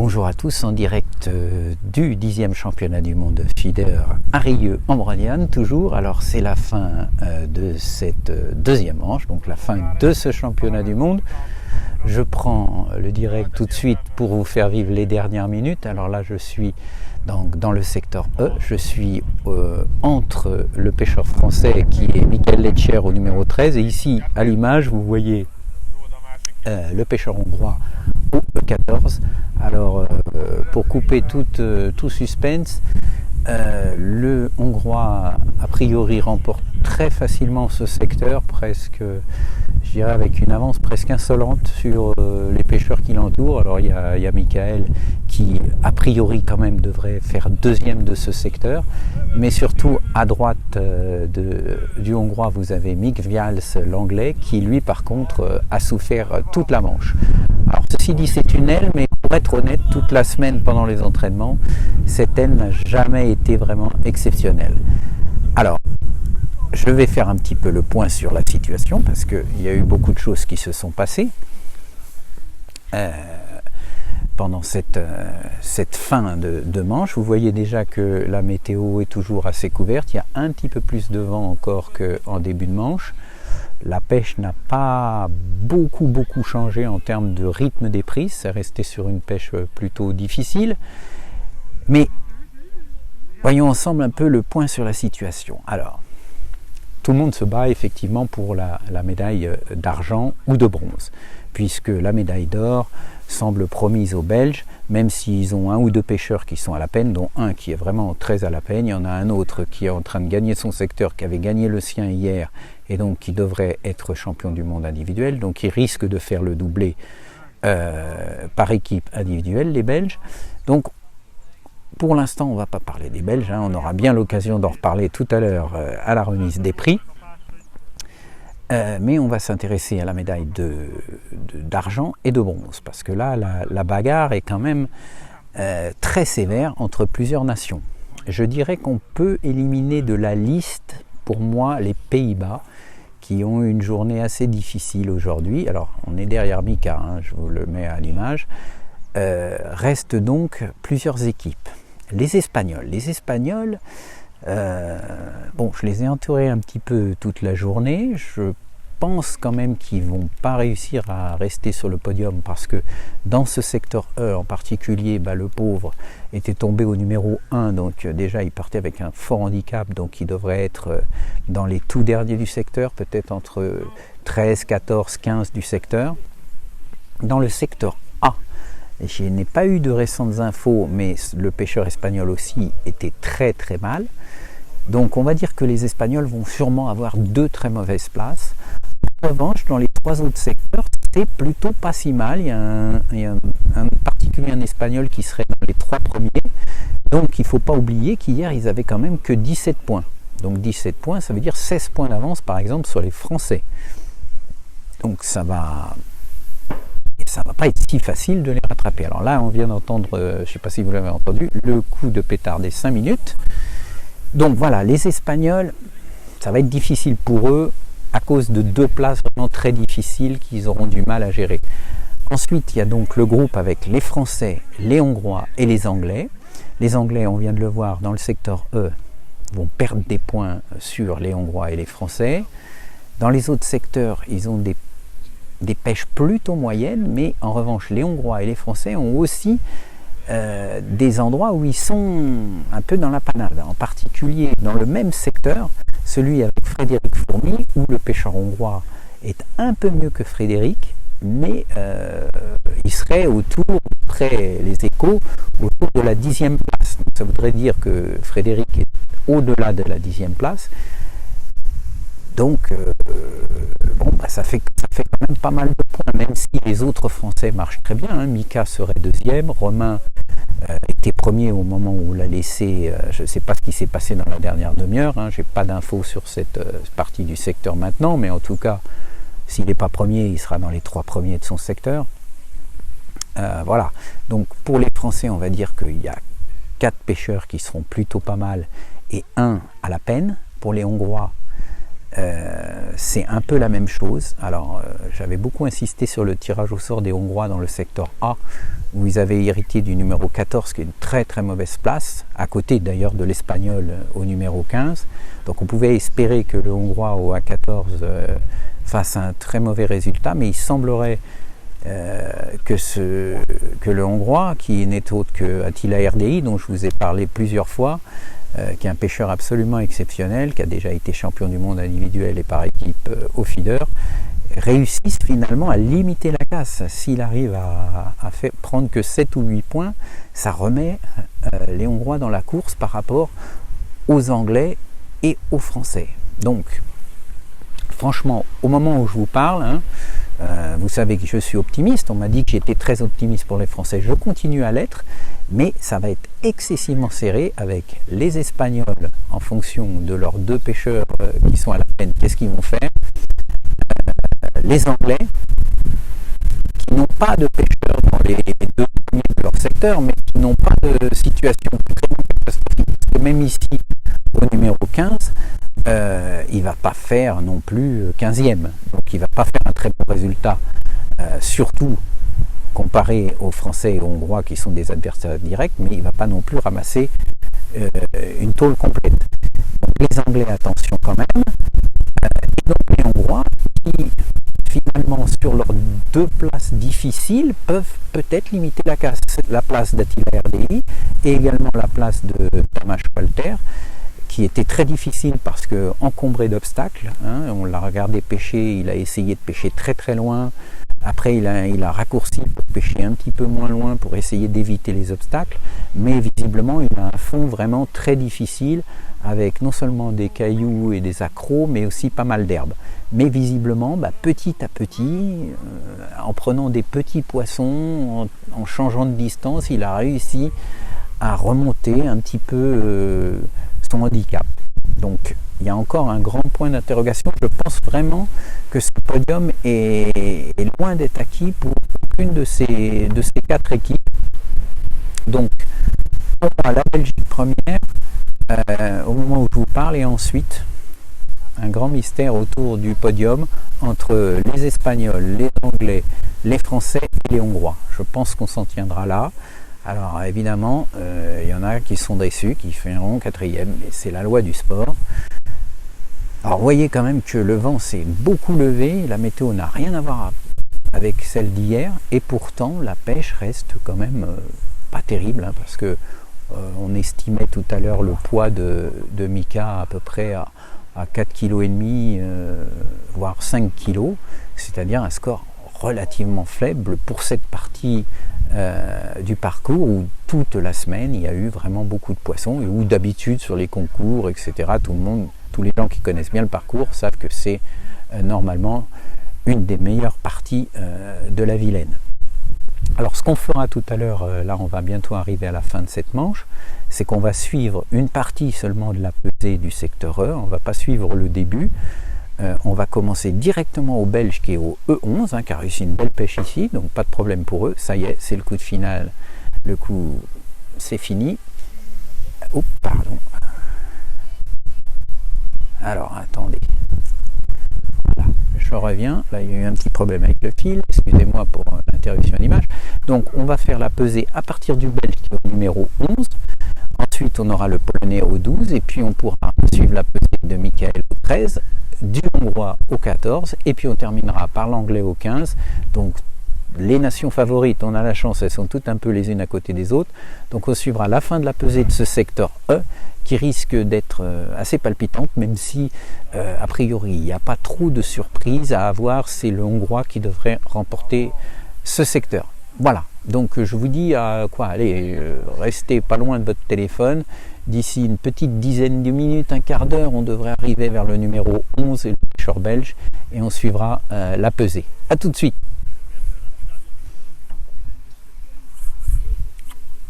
Bonjour à tous, en direct du 10e championnat du monde feeder à Rieux en Bretagne, toujours. Alors c'est la fin de cette deuxième manche, donc la fin de ce championnat du monde. Je prends le direct tout de suite pour vous faire vivre les dernières minutes. Alors là je suis donc dans le secteur E, je suis entre le pêcheur français qui est Michael Leccher au numéro 13 et ici à l'image vous voyez le pêcheur hongrois au E14. Alors pour couper tout suspense, le hongrois a priori remporte très facilement ce secteur, presque, je dirais avec une avance presque insolente sur les pêcheurs qui l'entourent. Alors il y a Michael qui a priori quand même devrait faire deuxième de ce secteur, mais surtout à droite du hongrois vous avez Mick Vials l'anglais qui lui par contre a souffert toute la manche. Alors ceci dit c'est une aile, mais pour être honnête, toute la semaine pendant les entraînements, cette aile n'a jamais été vraiment exceptionnelle. Alors, je vais faire un petit peu le point sur la situation parce qu'il y a eu beaucoup de choses qui se sont passées pendant cette fin de manche. Vous voyez déjà que la météo est toujours assez couverte. Il y a un petit peu plus de vent encore qu'en début de manche. La pêche n'a pas beaucoup changé en termes de rythme des prises. C'est resté sur une pêche plutôt difficile. Mais voyons ensemble un peu le point sur la situation. Alors, tout le monde se bat effectivement pour la médaille d'argent ou de bronze, puisque la médaille d'or semble promise aux Belges, même s'ils ont un ou deux pêcheurs qui sont à la peine, dont un qui est vraiment très à la peine. Il y en a un autre qui est en train de gagner son secteur, qui avait gagné le sien hier, et donc qui devrait être champion du monde individuel, donc il risque de faire le doublé par équipe individuelle, les Belges. Donc pour l'instant on ne va pas parler des Belges, on aura bien l'occasion d'en reparler tout à l'heure à la remise des prix, mais on va s'intéresser à la médaille d'argent et de bronze, parce que là la bagarre est quand même très sévère entre plusieurs nations. Je dirais qu'on peut éliminer de la liste pour moi les Pays-Bas, qui ont eu une journée assez difficile aujourd'hui. Alors on est derrière Mika, je vous le mets à l'image. Restent donc plusieurs équipes. Les Espagnols, bon, je les ai entourés un petit peu toute la journée. Je pense quand même qu'ils ne vont pas réussir à rester sur le podium, parce que dans ce secteur E en particulier, le pauvre était tombé au numéro 1, donc déjà il partait avec un fort handicap, donc il devrait être dans les tout derniers du secteur, peut-être entre 13, 14, 15 du secteur. Dans le secteur A, je n'ai pas eu de récentes infos, mais le pêcheur espagnol aussi était très mal. Donc on va dire que les Espagnols vont sûrement avoir deux très mauvaises places. En revanche, dans les trois autres secteurs, c'est plutôt pas si mal. Il y a un particulier un Espagnol qui serait dans les trois premiers. Donc il ne faut pas oublier qu'hier, ils avaient quand même que 17 points. Donc 17 points, ça veut dire 16 points d'avance par exemple sur les Français. Donc ça va pas être si facile de les rattraper. Alors là, on vient d'entendre, je ne sais pas si vous l'avez entendu, le coup de pétard des 5 minutes. Donc voilà, les Espagnols, ça va être difficile pour eux à cause de deux places vraiment très difficiles qu'ils auront du mal à gérer. Ensuite, il y a donc le groupe avec les Français, les Hongrois et les Anglais. Les Anglais, on vient de le voir, dans le secteur E, vont perdre des points sur les Hongrois et les Français. Dans les autres secteurs, ils ont des pêches plutôt moyennes, mais en revanche, les Hongrois et les Français ont aussi des endroits où ils sont un peu dans la panade, en particulier dans le même secteur, celui avec Frédéric Fourmy, où le pêcheur hongrois est un peu mieux que Frédéric, mais il serait après les échos, autour de la 10e place. Donc ça voudrait dire que Frédéric est au-delà de la 10e place. Donc, ça fait quand même pas mal de points, même si les autres Français marchent très bien. Mika serait deuxième, Romain était premier au moment où on l'a laissé. Je ne sais pas ce qui s'est passé dans la dernière demi-heure, je n'ai pas d'infos sur cette partie du secteur maintenant, mais en tout cas, s'il n'est pas premier, il sera dans les 3 premiers de son secteur. Voilà, donc pour les Français, on va dire qu'il y a 4 pêcheurs qui seront plutôt pas mal et 1 à la peine. Pour les Hongrois, c'est un peu la même chose. Alors, j'avais beaucoup insisté sur le tirage au sort des Hongrois dans le secteur A, où ils avaient hérité du numéro 14, qui est une très très mauvaise place, à côté d'ailleurs de l'Espagnol au numéro 15. Donc on pouvait espérer que le Hongrois au A14 fasse un très mauvais résultat, mais il semblerait que le Hongrois, qui n'est autre que Attila RDI, dont je vous ai parlé plusieurs fois, qui est un pêcheur absolument exceptionnel, qui a déjà été champion du monde individuel et par équipe au feeder, réussisse finalement à limiter la casse. S'il arrive à prendre que 7 ou 8 points, ça remet les Hongrois dans la course par rapport aux Anglais et aux Français. Donc, franchement, au moment où je vous parle, vous savez que je suis optimiste, on m'a dit que j'étais très optimiste pour les Français, je continue à l'être, mais ça va être excessivement serré avec les Espagnols en fonction de leurs 2 pêcheurs qui sont à la peine, qu'est-ce qu'ils vont faire, les Anglais qui n'ont pas de pêcheurs dans les 2 premiers de leur secteur, mais qui n'ont pas de situation catastrophique, parce que même ici, au numéro 15, il ne va pas faire non plus 15e, donc il ne va pas faire un très bon résultat, surtout comparé aux Français et aux Hongrois qui sont des adversaires directs, mais il ne va pas non plus ramasser une tôle complète. Donc les Anglais, attention quand même, et donc les Hongrois qui finalement sur leurs 2 places difficiles peuvent peut-être limiter la casse, la place d'Attila RDI et également la place de Tamás Walter, qui était très difficile parce que encombré d'obstacles, on l'a regardé pêcher, il a essayé de pêcher très très loin, après il a raccourci pour pêcher un petit peu moins loin pour essayer d'éviter les obstacles, mais visiblement il a un fond vraiment très difficile avec non seulement des cailloux et des accros, mais aussi pas mal d'herbes. Mais visiblement, petit à petit, en prenant des petits poissons, en changeant de distance, il a réussi à remonter un petit peu son handicap. Donc il y a encore un grand point d'interrogation. Je pense vraiment que ce podium est loin d'être acquis pour une de ces 4 équipes. Donc on aura la Belgique première au moment où je vous parle, et ensuite un grand mystère autour du podium entre les Espagnols, les Anglais, les Français et les Hongrois. Je pense qu'on s'en tiendra là. Alors évidemment, il y en a qui sont déçus, qui feront 4e, et c'est la loi du sport. Alors vous voyez quand même que le vent s'est beaucoup levé, la météo n'a rien à voir avec celle d'hier, et pourtant la pêche reste quand même pas terrible, parce que on estimait tout à l'heure le poids de Mika à peu près à 4,5 kg, voire 5 kg, c'est-à-dire un score relativement faible pour cette partie du parcours où toute la semaine il y a eu vraiment beaucoup de poissons, et où d'habitude sur les concours, etc., tous les gens qui connaissent bien le parcours savent que c'est normalement une des meilleures parties de la Vilaine. Alors ce qu'on fera tout à l'heure, là on va bientôt arriver à la fin de cette manche, c'est qu'on va suivre une partie seulement de la pesée du secteur E, on ne va pas suivre le début. On va commencer directement au Belge qui est au E11, qui a réussi une belle pêche ici, donc pas de problème pour eux. Ça y est, c'est le coup de finale, le coup, c'est fini. Oh, pardon. Alors, attendez. Voilà, je reviens. Là, il y a eu un petit problème avec le fil. Excusez-moi pour l'interruption d'image. Donc, on va faire la pesée à partir du Belge qui est au numéro 11. Ensuite, on aura le Polonais au 12, et puis on pourra suivre la pesée de Michael au 13, du Hongrois au 14, et puis on terminera par l'Anglais au 15. Donc les nations favorites, on a la chance, elles sont toutes un peu les unes à côté des autres. Donc on suivra la fin de la pesée de ce secteur E, qui risque d'être assez palpitante, même si a priori il n'y a pas trop de surprises à avoir. C'est le Hongrois qui devrait remporter ce secteur. Voilà, donc je vous dis à quoi, allez, restez pas loin de votre téléphone. D'ici une petite dizaine de minutes, un quart d'heure, on devrait arriver vers le numéro 11 et le pêcheur belge, et on suivra la pesée. A tout de suite.